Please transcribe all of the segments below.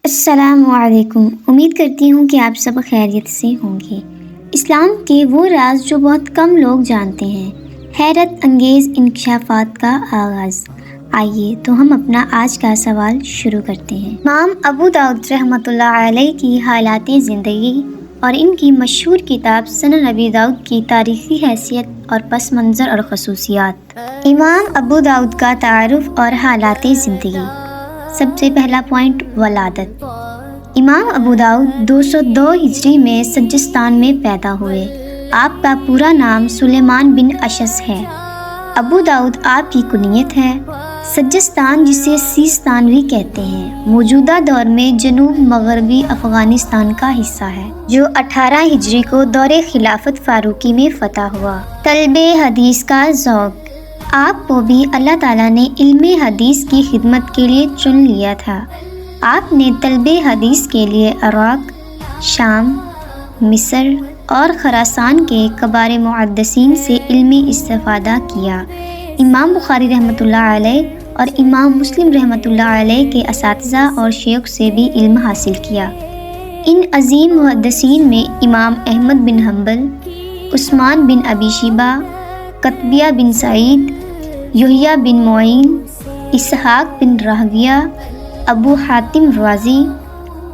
السلام علیکم۔ امید کرتی ہوں کہ آپ سب خیریت سے ہوں گے۔ اسلام کے وہ راز جو بہت کم لوگ جانتے ہیں، حیرت انگیز انکشافات کا آغاز۔ آئیے تو ہم اپنا آج کا سوال شروع کرتے ہیں۔ امام ابو داؤد رحمۃ اللہ علیہ کی حالات زندگی اور ان کی مشہور کتاب سنن ابی داؤد کی تاریخی حیثیت اور پس منظر اور خصوصیات۔ امام ابو داؤد کا تعارف اور حالات زندگی۔ سب سے پہلا پوائنٹ، ولادت۔ امام ابو داؤد 202 ہجری میں سجستان میں پیدا ہوئے۔ آپ کا پورا نام سلیمان بن اشعث ہے۔ ابو داؤد آپ کی کنیت ہے۔ سجستان، جسے سیستان بھی کہتے ہیں، موجودہ دور میں جنوب مغربی افغانستان کا حصہ ہے، جو 18 ہجری کو دور خلافت فاروقی میں فتح ہوا۔ طلب حدیث کا ذوق۔ آپ کو بھی اللہ تعالیٰ نے علم حدیث کی خدمت کے لیے چن لیا تھا۔ آپ نے طلب حدیث کے لیے عراق، شام، مصر اور خراسان کے کبار محدثین سے علمی استفادہ کیا۔ امام بخاری رحمۃ اللہ علیہ اور امام مسلم رحمۃ اللہ علیہ کے اساتذہ اور شیوخ سے بھی علم حاصل کیا۔ ان عظیم محدثین میں امام احمد بن حنبل، عثمان بن ابی شیبہ، قطبیہ بن سعید، یحییٰ بن معین، اسحاق بن راہویہ، ابو حاتم رازی،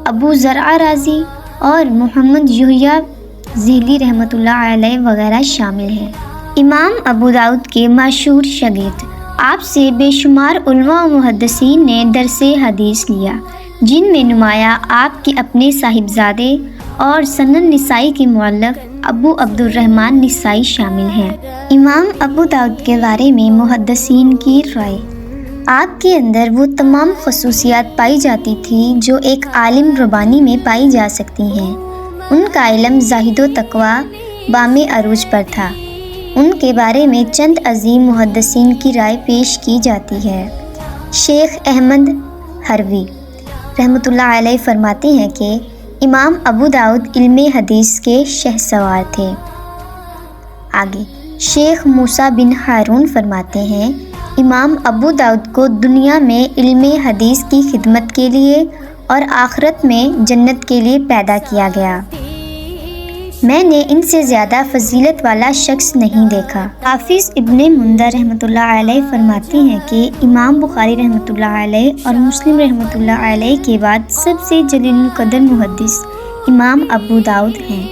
ابو زرع رازی اور محمد یحییٰ ذیلی رحمۃ اللہ علیہ وغیرہ شامل ہیں۔ امام ابو داؤد کے مشہور شاگرد۔ آپ سے بے شمار علماء و محدثین نے درس حدیث لیا، جن میں نمایاں آپ کے اپنے صاحبزادے اور سنن نسائی کے مؤلف ابو عبد الرحمن نسائی شامل ہیں۔ امام ابو داؤد کے بارے میں محدثین کی رائے۔ آپ کے اندر وہ تمام خصوصیات پائی جاتی تھی جو ایک عالم ربانی میں پائی جا سکتی ہیں۔ ان کا علم زاہد و تقوی بام عروج پر تھا۔ ان کے بارے میں چند عظیم محدثین کی رائے پیش کی جاتی ہے۔ شیخ احمد ہروی رحمۃ اللہ علیہ فرماتے ہیں کہ امام ابو داؤد علم حدیث کے شہسوار تھے۔ آگے شیخ موسیٰ بن ہارون فرماتے ہیں، امام ابو داؤد کو دنیا میں علم حدیث کی خدمت کے لیے اور آخرت میں جنت کے لیے پیدا کیا گیا۔ میں نے ان سے زیادہ فضیلت والا شخص نہیں دیکھا۔ حافظ ابن مندہ رحمۃ اللہ علیہ فرماتے ہیں کہ امام بخاری رحمۃ اللہ علیہ اور مسلم رحمۃ اللہ علیہ کے بعد سب سے جلیل القدر محدث امام ابو داؤد ہیں۔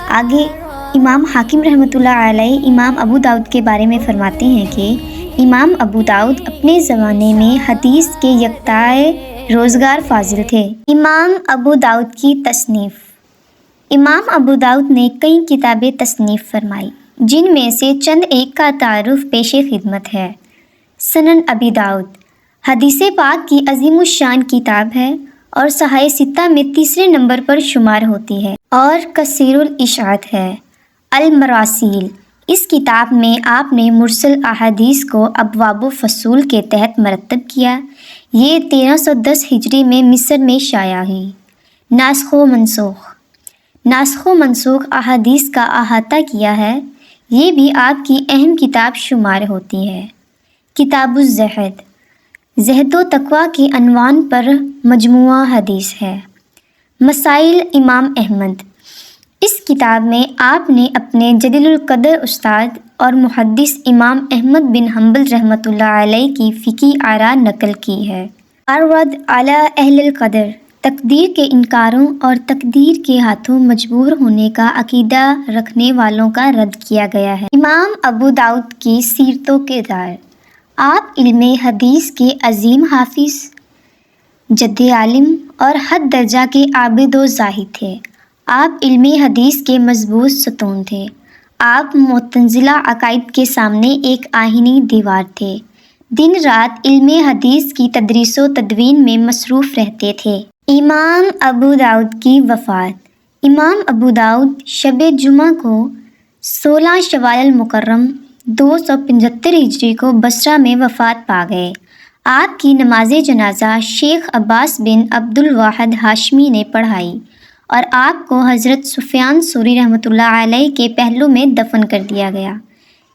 آگے امام حاکم رحمۃ اللہ علیہ امام ابو داؤد کے بارے میں فرماتے ہیں کہ امام ابو داؤد اپنے زمانے میں حدیث کے یکتائے روزگار فاضل تھے۔ امام ابو داؤد کی تصنیف۔ امام ابو داؤد نے کئی کتابیں تصنیف فرمائی، جن میں سے چند ایک کا تعارف پیش خدمت ہے۔ سنن ابی داؤد حدیث پاک کی عظیم الشان کتاب ہے اور صحاح ستہ میں تیسرے نمبر پر شمار ہوتی ہے اور کثیر الاشاعت ہے۔ المراسیل، اس کتاب میں آپ نے مرسل احادیث کو ابواب و فصول کے تحت مرتب کیا۔ یہ 1310 ہجری میں مصر میں شائع ہوئی۔ ناسخ و منسوخ۔ ناسخ و منسوخ احادیث کا احاطہ کیا ہے، یہ بھی آپ کی اہم کتاب شمار ہوتی ہے۔ کتاب الزہد، زہد و تقوی کے عنوان پر مجموعہ حدیث ہے۔ مسائل امام احمد، اس کتاب میں آپ نے اپنے جلیل القدر استاد اور محدث امام احمد بن حنبل رحمۃ اللہ علیہ کی فقہی آراء نقل کی ہے۔ الرد علی اہل القدر، تقدیر کے انکاروں اور تقدیر کے ہاتھوں مجبور ہونے کا عقیدہ رکھنے والوں کا رد کیا گیا ہے۔ امام ابو داؤد کی سیرت و کردار۔ آپ علم حدیث کے عظیم حافظ، جد عالم اور حد درجہ کے عابد و زاہد تھے۔ آپ علم حدیث کے مضبوط ستون تھے۔ آپ معتزلہ عقائد کے سامنے ایک آہنی دیوار تھے۔ دن رات علم حدیث کی تدریس و تدوین میں مصروف رہتے تھے۔ امام ابو داؤد کی وفات۔ امام ابو داؤد شب جمعہ کو 16 شوال المکرم 275 ہجری کو بصرہ میں وفات پا گئے۔ آپ کی نماز جنازہ شیخ عباس بن عبد الواحد ہاشمی نے پڑھائی اور آپ کو حضرت سفیان ثوری رحمۃ اللہ علیہ کے پہلو میں دفن کر دیا گیا۔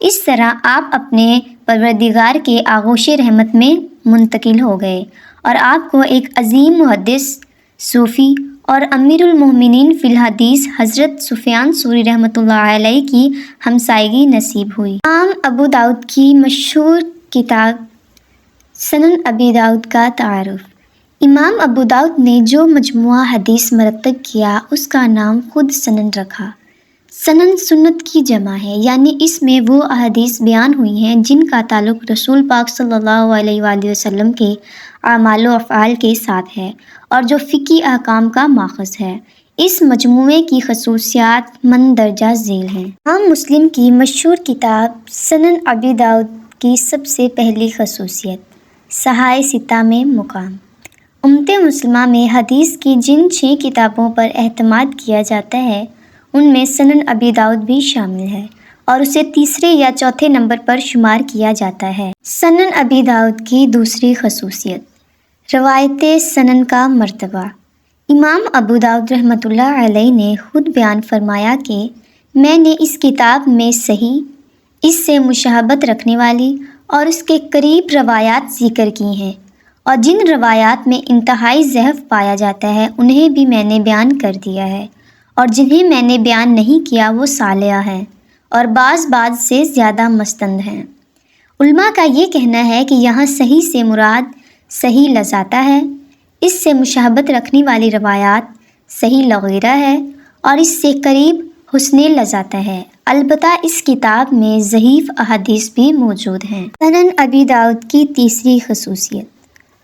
اس طرح آپ اپنے پروردگار کے آغوش رحمت میں منتقل ہو گئے اور آپ کو ایک عظیم محدث صوفی اور امیر المومنین فی الحدیث حضرت سفیان ثوری رحمۃ اللہ علیہ کی ہمسائیگی نصیب ہوئی۔ امام ابو داؤد کی مشہور کتاب سنن ابی داؤد کا تعارف۔ امام ابو داؤد نے جو مجموعہ حدیث مرتب کیا اس کا نام خود سنن رکھا۔ سنن سنت کی جمع ہے، یعنی اس میں وہ احادیث بیان ہوئی ہیں جن کا تعلق رسول پاک صلی اللہ علیہ وآلہ وسلم کے اعمال و افعال کے ساتھ ہے اور جو فقہی احکام کا ماخذ ہے۔ اس مجموعے کی خصوصیات مندرجہ ذیل ہیں۔ امام مسلم کی مشہور کتاب سنن ابی داؤد کی سب سے پہلی خصوصیت صحائح ستہ میں مقام۔ امت مسلمہ میں حدیث کی جن 6 کتابوں پر اعتماد کیا جاتا ہے ان میں سنن ابی داؤد بھی شامل ہے اور اسے تیسرے یا چوتھے نمبر پر شمار کیا جاتا ہے۔ سنن ابی داؤد کی دوسری خصوصیت روایت سنن کا مرتبہ۔ امام ابو داؤد رحمۃ اللہ علیہ نے خود بیان فرمایا کہ میں نے اس کتاب میں صحیح، اس سے مشابہت رکھنے والی اور اس کے قریب روایات ذکر کی ہیں، اور جن روایات میں انتہائی ضعف پایا جاتا ہے انہیں بھی میں نے بیان کر دیا ہے، اور جنہیں میں نے بیان نہیں کیا وہ صالحہ ہیں اور بعض سے زیادہ مستند ہیں۔ علماء کا یہ کہنا ہے کہ یہاں صحیح سے مراد صحیح لذاتہ ہے، اس سے مشابہت رکھنے والی روایات صحیح لغیرہ ہے اور اس سے قریب حسن لذاتہ ہے۔ البتہ اس کتاب میں ضعیف احادیث بھی موجود ہیں۔ سنن ابی داؤد کی تیسری خصوصیت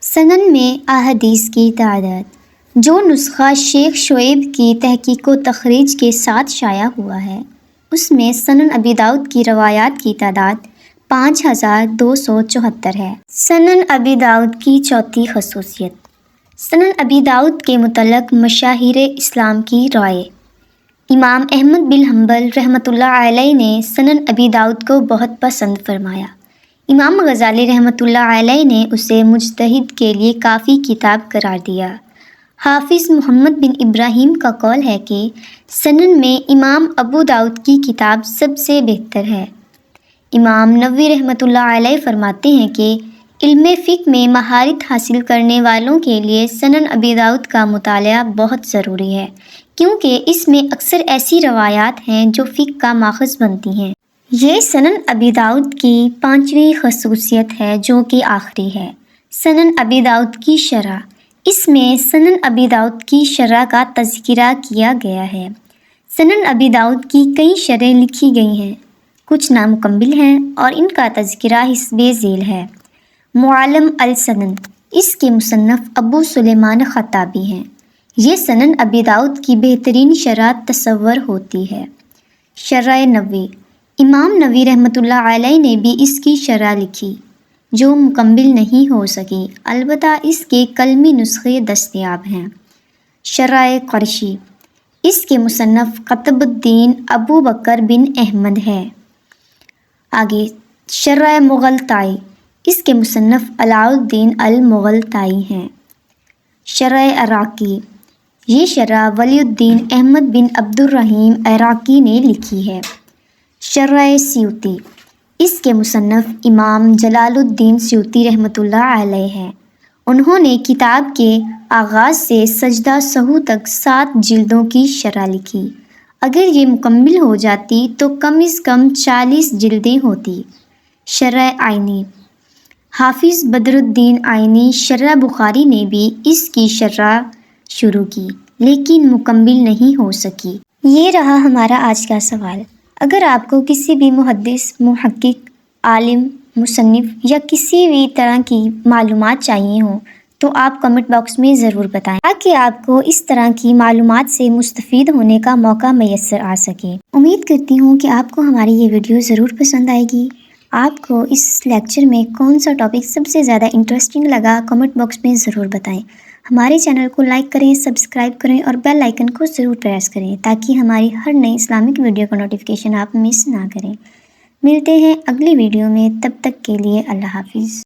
سنن میں احادیث کی تعداد۔ جو نسخہ شیخ شعیب کی تحقیق و تخریج کے ساتھ شائع ہوا ہے اس میں سنن ابی داؤد کی روایات کی تعداد 5274 ہے۔ سنن ابی داؤد کی چوتھی خصوصیت سنن ابی داؤد کے متعلق مشاہیر اسلام کی رائے۔ امام احمد بن حنبل رحمۃ اللہ علیہ نے سنن ابی داؤد کو بہت پسند فرمایا۔ امام غزالی رحمۃ اللہ علیہ نے اسے مجتہد کے لیے کافی کتاب قرار دیا۔ حافظ محمد بن ابراہیم کا قول ہے کہ سنن میں امام ابو داؤد کی کتاب سب سے بہتر ہے۔ امام نووی رحمۃ اللہ علیہ فرماتے ہیں کہ علم فقہ میں مہارت حاصل کرنے والوں کے لیے سنن ابی داؤد کا مطالعہ بہت ضروری ہے، کیونکہ اس میں اکثر ایسی روایات ہیں جو فقہ کا ماخذ بنتی ہیں۔ یہ سنن ابی داؤد کی 5ویں خصوصیت ہے جو کہ آخری ہے۔ سنن ابی داؤد کی شرح۔ اس میں سنن ابی داؤد کی شرح کا تذکرہ کیا گیا ہے۔ سنن ابی داؤد کی کئی شرح لکھی گئی ہیں، کچھ نامکمل ہیں اور ان کا تذکرہ حسب ذیل ہے۔ معالم السنن، اس کے مصنف ابو سلیمان خطابی ہیں۔ یہ سنن ابی داؤد کی بہترین شرح تصور ہوتی ہے۔ شرح نووی، امام نووی رحمۃ اللہ علیہ نے بھی اس کی شرح لکھی جو مکمل نہیں ہو سکی، البتہ اس کے قلمی نسخے دستیاب ہیں۔ شرح قرشی، اس کے مصنف قطب الدین ابو بکر بن احمد ہے۔ آگے شرح مغلطائی، اس کے مصنف علاء الدین المغلطائی ہیں۔ شرح عراقی، یہ شرح ولی الدین احمد بن عبد الرحیم عراقی نے لکھی ہے۔ شرح سیوطی، اس کے مصنف امام جلال الدین سیوطی رحمۃ اللہ علیہ ہیں۔ انہوں نے کتاب کے آغاز سے سجدہ سہو تک 7 جلدوں کی شرح لکھی۔ اگر یہ مکمل ہو جاتی تو کم از کم 40 جلدیں ہوتی۔ شرح آئینی، حافظ بدر الدین آئینی شرح بخاری نے بھی اس کی شرح شروع کی لیکن مکمل نہیں ہو سکی۔ یہ رہا ہمارا آج کا سوال۔ اگر آپ کو کسی بھی محدث، محقق، عالم، مصنف یا کسی بھی طرح کی معلومات چاہیے ہوں تو آپ کمنٹ باکس میں ضرور بتائیں تاکہ آپ کو اس طرح کی معلومات سے مستفید ہونے کا موقع میسر آ سکے۔ امید کرتی ہوں کہ آپ کو ہماری یہ ویڈیو ضرور پسند آئے گی۔ آپ کو اس لیکچر میں کون سا ٹاپک سب سے زیادہ انٹرسٹنگ لگا کمنٹ باکس میں ضرور بتائیں۔ ہمارے چینل کو لائک کریں، سبسکرائب کریں اور بیل آئیکن کو ضرور پریس کریں تاکہ ہماری ہر نئی اسلامک ویڈیو کا نوٹیفیکیشن آپ مس نہ کریں۔ ملتے ہیں اگلی ویڈیو میں، تب تک کے لیے اللہ حافظ۔